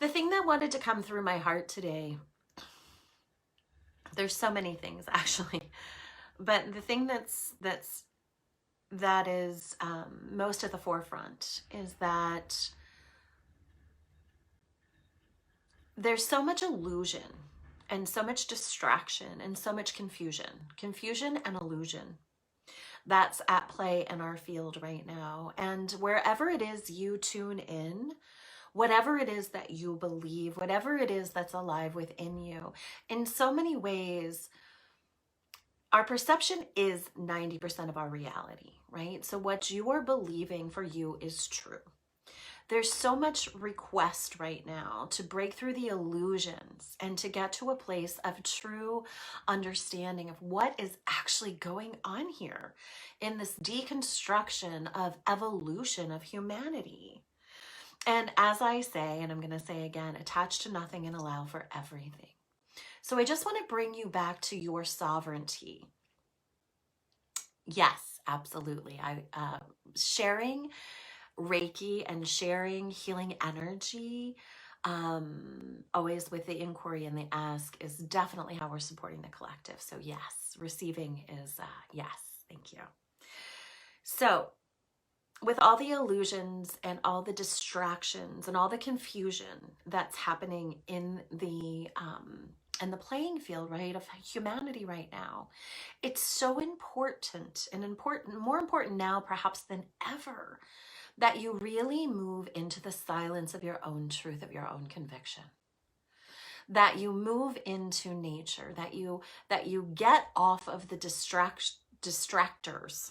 The thing that wanted to come through my heart today, there's so many things actually, but the thing that is most at the forefront is that there's so much illusion and so much distraction and so much confusion and illusion that's at play in our field right now. And wherever it is you tune in, whatever it is that you believe, whatever it is that's alive within you, in so many ways, our perception is 90% of our reality, right? So what you are believing for you is true. There's so much request right now to break through the illusions and to get to a place of true understanding of what is actually going on here in this deconstruction of evolution of humanity. And as I say, and I'm going to say again, attach to nothing and allow for everything. So I just want to bring you back to your sovereignty. Yes, absolutely. Sharing Reiki and sharing healing energy, always with the inquiry and the ask, is definitely how we're supporting the collective. So yes, receiving is yes, thank you. So with all the illusions and all the distractions and all the confusion that's happening in the playing field, right, of humanity right now, it's so important and more important now perhaps than ever, that you really move into the silence of your own truth, of your own conviction, that you move into nature, that you get off of the distractors,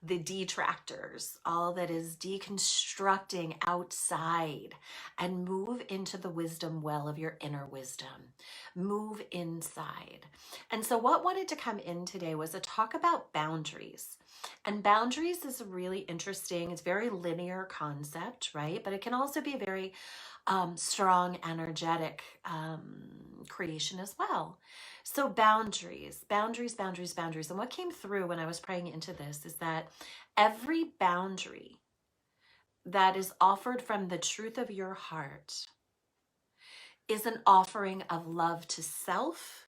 the detractors, all that is deconstructing outside, and move into the wisdom well of your inner wisdom. Move inside. And so what wanted to come in today was a talk about boundaries. And boundaries is a really interesting, it's a very linear concept, right? But it can also be a very strong, energetic creation as well. So boundaries. And what came through when I was praying into this is that every boundary that is offered from the truth of your heart is an offering of love to self,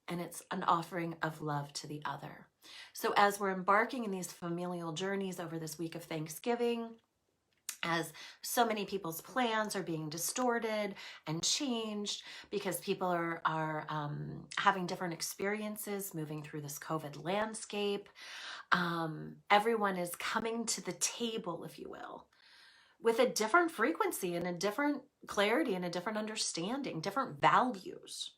and it's an offering of love to the other. So as we're embarking in these familial journeys over this week of Thanksgiving, as so many people's plans are being distorted and changed because people are having different experiences moving through this COVID landscape, everyone is coming to the table, if you will, with a different frequency and a different clarity and a different understanding, different values.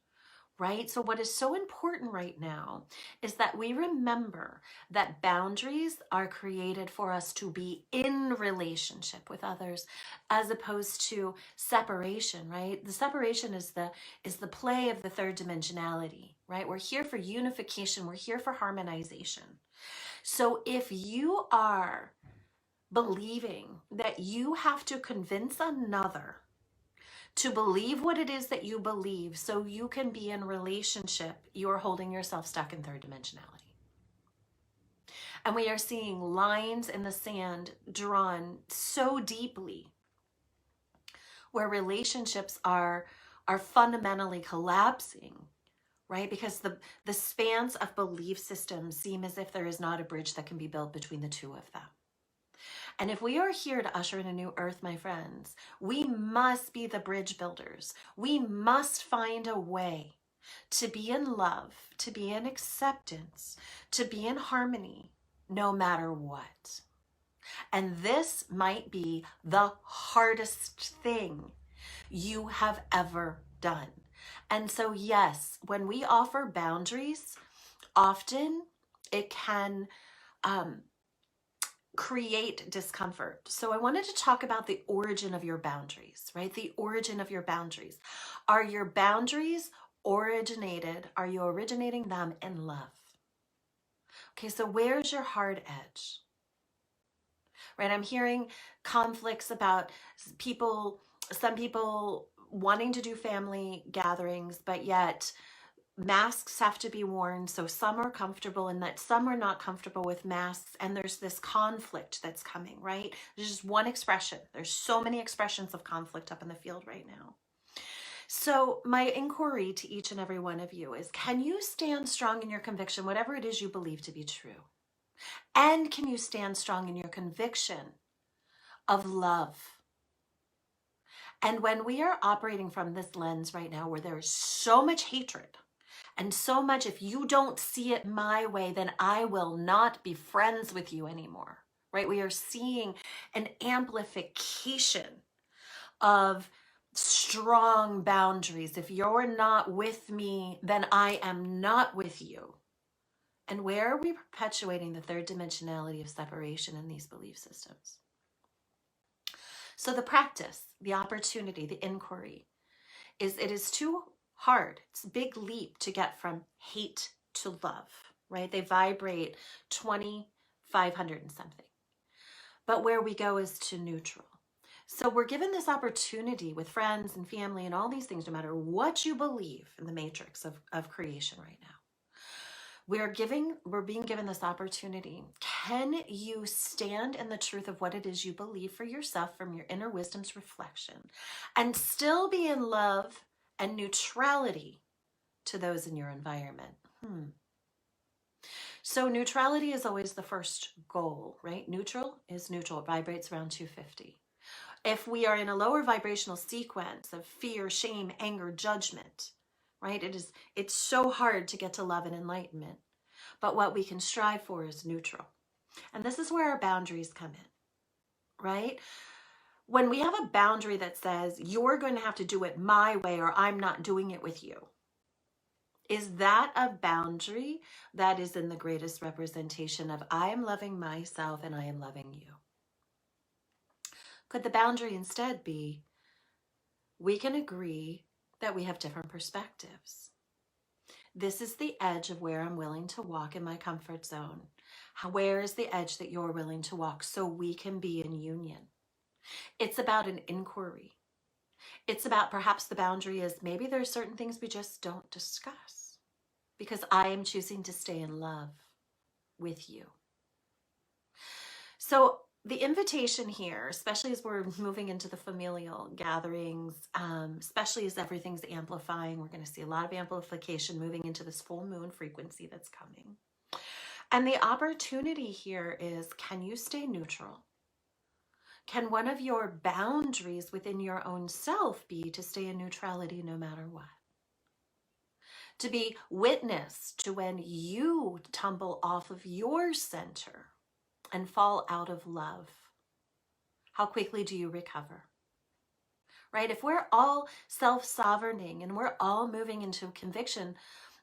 Right? So what is so important right now is that we remember that boundaries are created for us to be in relationship with others, as opposed to separation, right? The separation is the play of the third dimensionality, right? We're here for unification. We're here for harmonization. So if you are believing that you have to convince another to believe what it is that you believe so you can be in relationship, you're holding yourself stuck in third dimensionality. And we are seeing lines in the sand drawn so deeply where relationships are fundamentally collapsing, right? Because the spans of belief systems seem as if there is not a bridge that can be built between the two of them. And if we are here to usher in a new earth, my friends, we must be the bridge builders. We must find a way to be in love, to be in acceptance, to be in harmony, no matter what. And this might be the hardest thing you have ever done. And so, yes, when we offer boundaries, often it can create discomfort. So I wanted to talk about the origin of your boundaries, right? The origin of your boundaries. Are your boundaries are you originating them in love? Okay, so where's your hard edge? Right, I'm hearing conflicts about some people wanting to do family gatherings, but yet masks have to be worn. So some are comfortable in that, some are not comfortable with masks. And there's this conflict that's coming, right? There's just one expression. There's so many expressions of conflict up in the field right now. So my inquiry to each and every one of you is, can you stand strong in your conviction, whatever it is you believe to be true? And can you stand strong in your conviction of love? And when we are operating from this lens right now, where there is so much hatred and so much, if you don't see it my way, then I will not be friends with you anymore, right? We are seeing an amplification of strong boundaries. If you're not with me, then I am not with you. And where are we perpetuating the third dimensionality of separation in these belief systems? So the practice, the opportunity, the inquiry is, it is too hard. It's a big leap to get from hate to love, right? They vibrate 2,500 and something. But where we go is to neutral. So we're given this opportunity with friends and family and all these things, no matter what you believe in the matrix of creation right now. We're being given this opportunity. Can you stand in the truth of what it is you believe for yourself from your inner wisdom's reflection and still be in love and neutrality to those in your environment? So neutrality is always the first goal, right? Neutral is neutral. It vibrates around 250. If we are in a lower vibrational sequence of fear, shame, anger, judgment, right? It's so hard to get to love and enlightenment. But what we can strive for is neutral. And this is where our boundaries come in, right? When we have a boundary that says, you're going to have to do it my way or I'm not doing it with you, is that a boundary that is in the greatest representation of I am loving myself and I am loving you? Could the boundary instead be, we can agree that we have different perspectives. This is the edge of where I'm willing to walk in my comfort zone. Where is the edge that you're willing to walk so we can be in union? It's about an inquiry. It's about, perhaps the boundary is, maybe there's certain things we just don't discuss because I am choosing to stay in love with you. So the invitation here, especially as we're moving into the familial gatherings, especially as everything's amplifying, we're going to see a lot of amplification moving into this full moon frequency that's coming. And the opportunity here is, can you stay neutral? Can one of your boundaries within your own self be to stay in neutrality no matter what? To be witness to when you tumble off of your center and fall out of love. How quickly do you recover? Right? If we're all self-sovereigning and we're all moving into conviction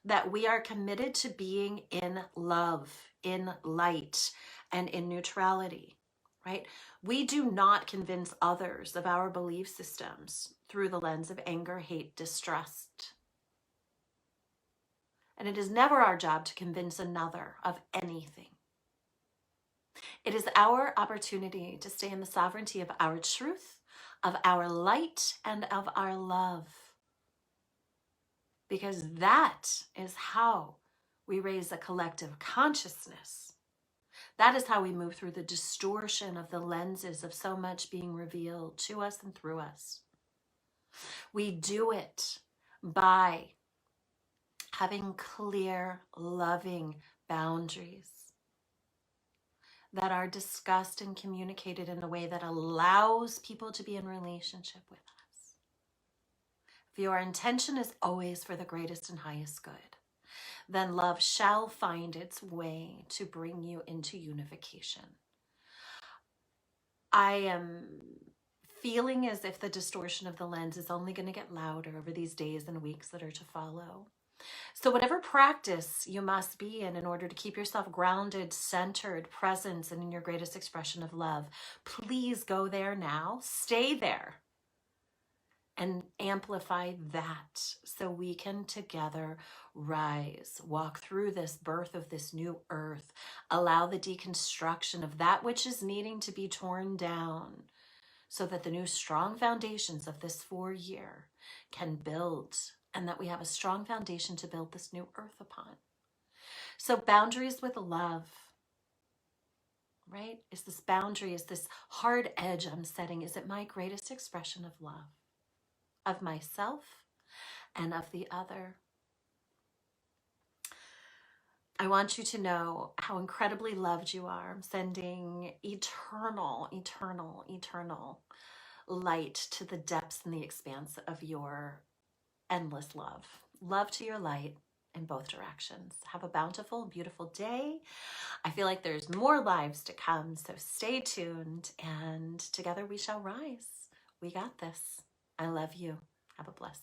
that we are committed to being in love, in light, and in neutrality, right? We do not convince others of our belief systems through the lens of anger, hate, distrust. And it is never our job to convince another of anything. It is our opportunity to stay in the sovereignty of our truth, of our light, and of our love. Because that is how we raise a collective consciousness. That is how we move through the distortion of the lenses of so much being revealed to us and through us. We do it by having clear, loving boundaries that are discussed and communicated in a way that allows people to be in relationship with us. If your intention is always for the greatest and highest good, then love shall find its way to bring you into unification. I am feeling as if the distortion of the lens is only going to get louder over these days and weeks that are to follow. So whatever practice you must be in order to keep yourself grounded, centered, present, and in your greatest expression of love, please go there now. Stay there and amplify that so we can together rise, walk through this birth of this new earth, allow the deconstruction of that which is needing to be torn down so that the new strong foundations of this 4 year can build and that we have a strong foundation to build this new earth upon. So boundaries with love, right? Is this boundary, is this hard edge I'm setting, is it my greatest expression of love, of myself and of the other? I want you to know how incredibly loved you are. I'm sending eternal, eternal, eternal light to the depths and the expanse of your endless love. Love to your light in both directions. Have a bountiful, beautiful day. I feel like there's more lives to come, so stay tuned, and together we shall rise. We got this. I love you. Have a blessed